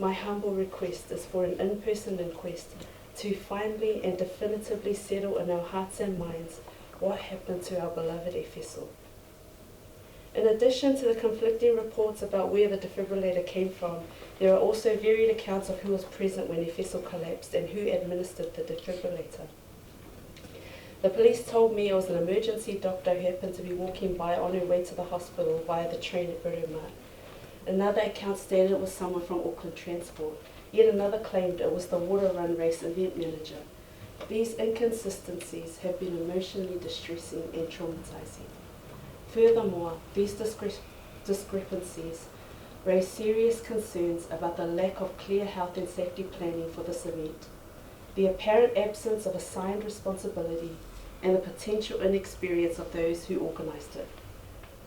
my humble request is for an in-person inquest to finally and definitively settle in our hearts and minds what happened to our beloved Efeso. In addition to the conflicting reports about where the defibrillator came from, there are also varied accounts of who was present when Efeso collapsed and who administered the defibrillator. The police told me it was an emergency doctor who happened to be walking by on her way to the hospital via the train at Britomart. Another account stated it was someone from Auckland Transport. Yet another claimed it was the water run race event manager. These inconsistencies have been emotionally distressing and traumatizing. Furthermore, these discrepancies raise serious concerns about the lack of clear health and safety planning for this event, the apparent absence of assigned responsibility, and the potential inexperience of those who organised it.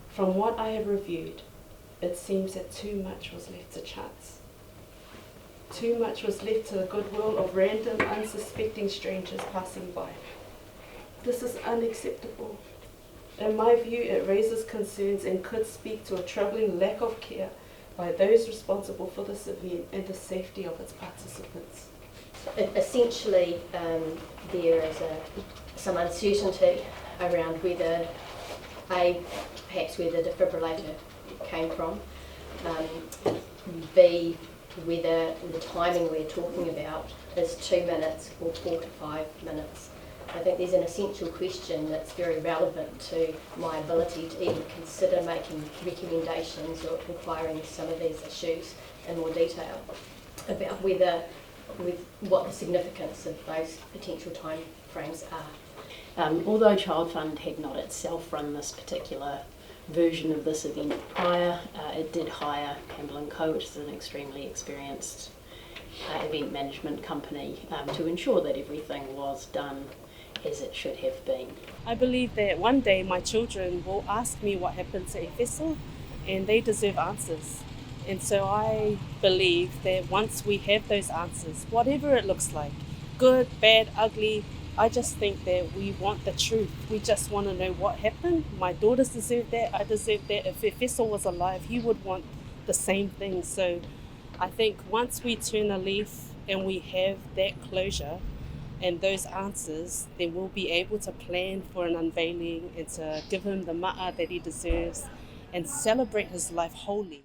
From what I have reviewed, it seems that too much was left to chance. Too much was left to the goodwill of random, unsuspecting strangers passing by. This is unacceptable. In my view, it raises concerns and could speak to a troubling lack of care by those responsible for this event and the safety of its participants. Essentially, there is some uncertainty around whether, perhaps where the defibrillator came from, B, whether the timing we're talking about is 2 minutes or 4 to 5 minutes. I think there's an essential question that's very relevant to my ability to even consider making recommendations or inquiring some of these issues in more detail about what the significance of those potential time frames are. Although ChildFund had not itself run this particular version of this event prior, it did hire Campbell & Co, which is an extremely experienced event management company, to ensure that everything was done as it should have been. I believe that one day my children will ask me what happened to Efeso, and they deserve answers. And so I believe that once we have those answers, whatever it looks like, good, bad, ugly, I just think that we want the truth. We just want to know what happened. My daughters deserve that. I deserve that. If Efeso was alive, he would want the same thing. So I think once we turn a leaf and we have that closure and those answers, then we'll be able to plan for an unveiling and to give him the ma'a that he deserves and celebrate his life wholly.